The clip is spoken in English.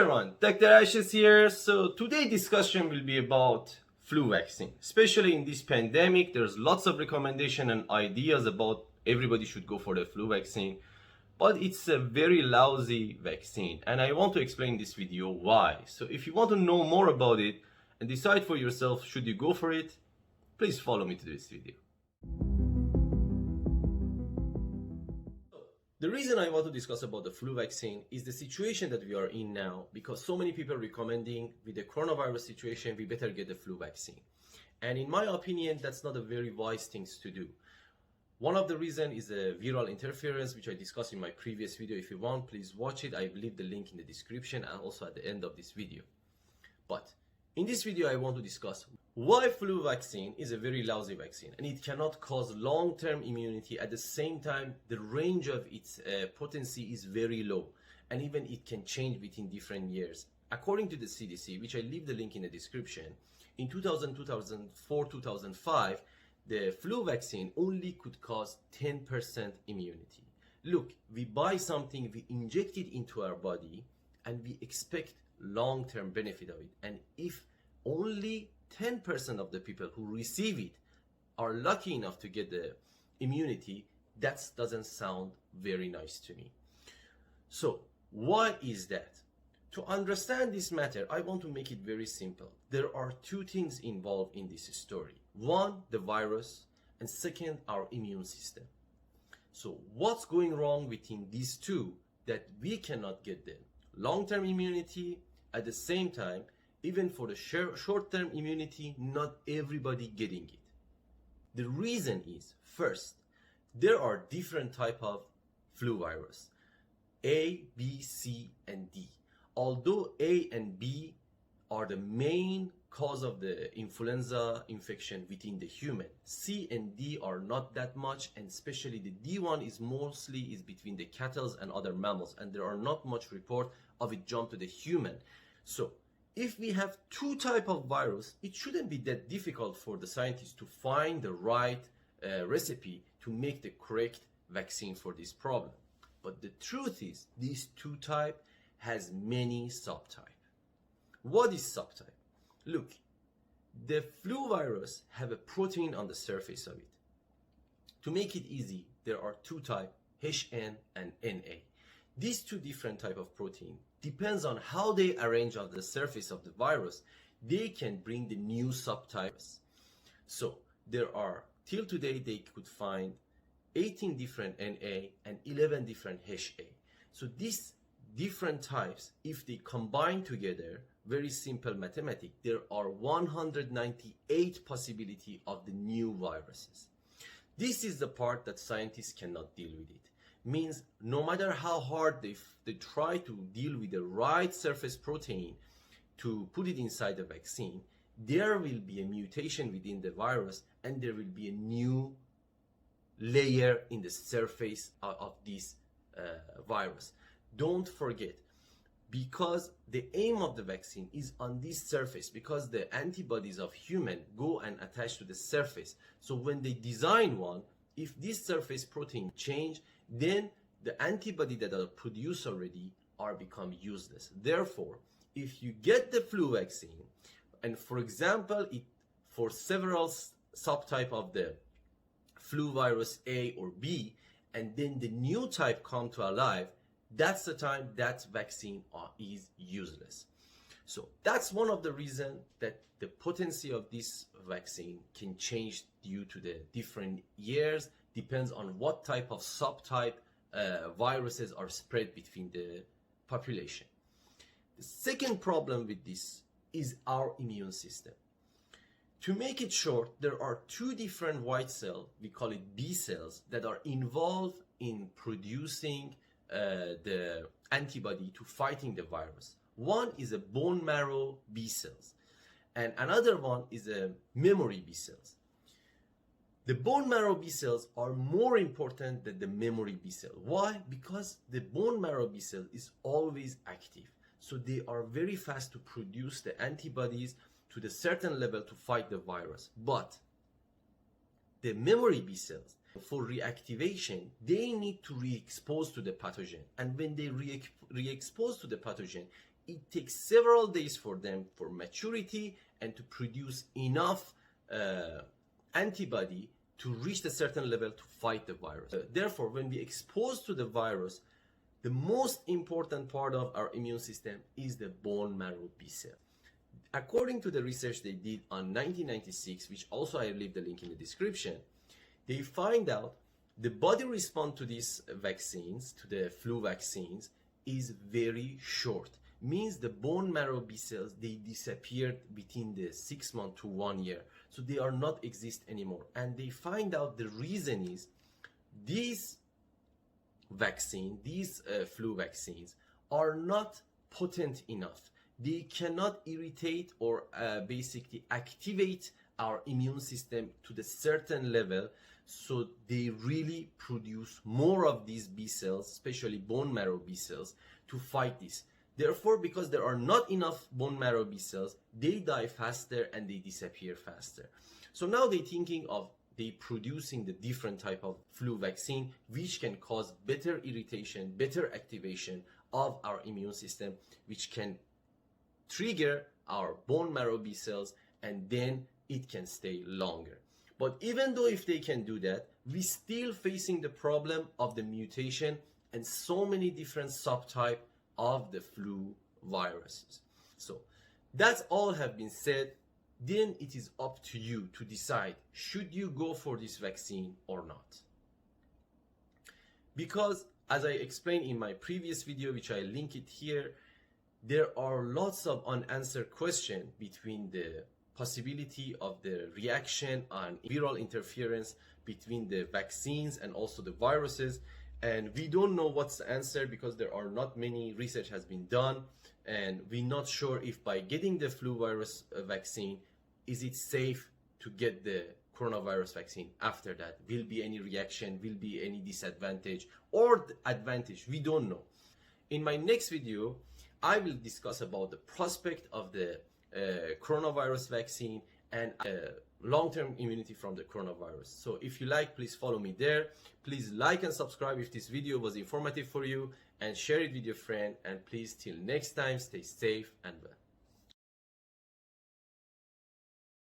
everyone, Dr. Ashes here. So today's discussion will be about flu vaccine. Especially in this pandemic, there's lots of recommendation and ideas about everybody should go for the flu vaccine. But it's a very lousy vaccine, and I want to explain this video why. So if you want to know more about it and decide for yourself should you go for it, please follow me to this video. The reason I want to discuss about the flu vaccine is the situation that we are in now, because so many people are recommending with the coronavirus situation, we better get the flu vaccine. And in my opinion, that's not a very wise thing to do. One of the reasons is the viral interference, which I discussed in my previous video. If you want, please watch it. I will leave the link in the description and also at the end of this video. But in this video, I want to discuss why flu vaccine is a very lousy vaccine and it cannot cause long-term immunity. At the same time, the range of its potency is very low, and even it can change between different years. According to the CDC, which I leave the link in the description, in 2000, 2004, 2005, the flu vaccine only could cause 10% immunity. Look, we buy something, we inject it into our body, and we expect long-term benefit of it. And if only 10% of the people who receive it are lucky enough to get the immunity, that doesn't sound very nice to me. So why is that? To understand this matter, I want to make it very simple. There are two things involved in this story. One, the virus, and second, our immune system. So what's going wrong within these two that we cannot get the long-term immunity? At the same time, even for the short-term immunity, not everybody getting it. The reason is, first, there are different type of flu virus, A, B, C, and D. Although A and B are the main cause of the influenza infection within the human, C and D are not that much, and especially the D one is mostly between the cattle and other mammals, and there are not much report of it jump to the human. So if we have two type of virus, it shouldn't be that difficult for the scientists to find the right recipe to make the correct vaccine for this problem. But the truth is, these two type has many subtype. What is subtype? Look, the flu virus have a protein on the surface of it. To make it easy, there are two types, HN and NA. These two different type of protein depends on how they arrange on the surface of the virus. They can bring the new subtypes. So there are, till today, they could find 18 different NA and 11 different HA. So these different types, if they combine together, very simple mathematics, there are 198 possibility of the new viruses. This is the part that scientists cannot deal with it. Means no matter how hard they try to deal with the right surface protein to put it inside the vaccine, there will be a mutation within the virus and there will be a new layer in the surface of this virus. Don't forget, because the aim of the vaccine is on this surface, because the antibodies of human go and attach to the surface. So when they design one, if this surface protein change, then the antibody that are produced already are become useless. Therefore, if you get the flu vaccine, and for example, for several subtype of the flu virus A or B, and then the new type come to alive, that's the time that vaccine is useless. So that's one of the reasons that the potency of this vaccine can change due to the different years, depends on what type of subtype viruses are spread between the population. The second problem with this is our immune system. To make it short, there are two different white cells, we call it B cells, that are involved in producing the antibody to fighting the virus. One is a bone marrow B cells, and another one is a memory B cells. The bone marrow B cells are more important than the memory B cell. Why? Because the bone marrow B cell is always active. So they are very fast to produce the antibodies to the certain level to fight the virus. But the memory B cells, for reactivation, they need to re-expose to the pathogen. And when they re-expose to the pathogen, it takes several days for them for maturity and to produce enough antibody to reach a certain level to fight the virus. Therefore, when we expose to the virus, the most important part of our immune system is the bone marrow B cell. According to the research they did on 1996, which also I leave the link in the description, they find out the body response to these vaccines, to the flu vaccines, is very short. Means the bone marrow B cells, they disappeared between the 6 months to 1 year. So they are not exist anymore. And they find out the reason is these vaccine, these flu vaccines are not potent enough. They cannot irritate or basically activate our immune system to the certain level, so they really produce more of these B cells, especially bone marrow B cells, to fight this. Therefore, because there are not enough bone marrow B cells, they die faster and they disappear faster. So now they're thinking of producing the different type of flu vaccine, which can cause better irritation, better activation of our immune system, which can trigger our bone marrow B cells, and then it can stay longer. But even though if they can do that, we still facing the problem of the mutation and so many different subtypes of the flu viruses. So that's all have been said. Then it is up to you to decide, should you go for this vaccine or not? Because as I explained in my previous video, which I link it here, there are lots of unanswered questions between the possibility of the reaction and viral interference between the vaccines and also the viruses. And we don't know what's the answer because there are not many research has been done, and we're not sure if by getting the flu virus vaccine, is it safe to get the coronavirus vaccine after that? Will be any reaction, will be any disadvantage or advantage? We don't know. In my next video, I will discuss about the prospect of the coronavirus vaccine and long-term immunity from the coronavirus. So if you like, please follow me there. Please like and subscribe if this video was informative for you, and share it with your friend. And please, till next time, stay safe and well.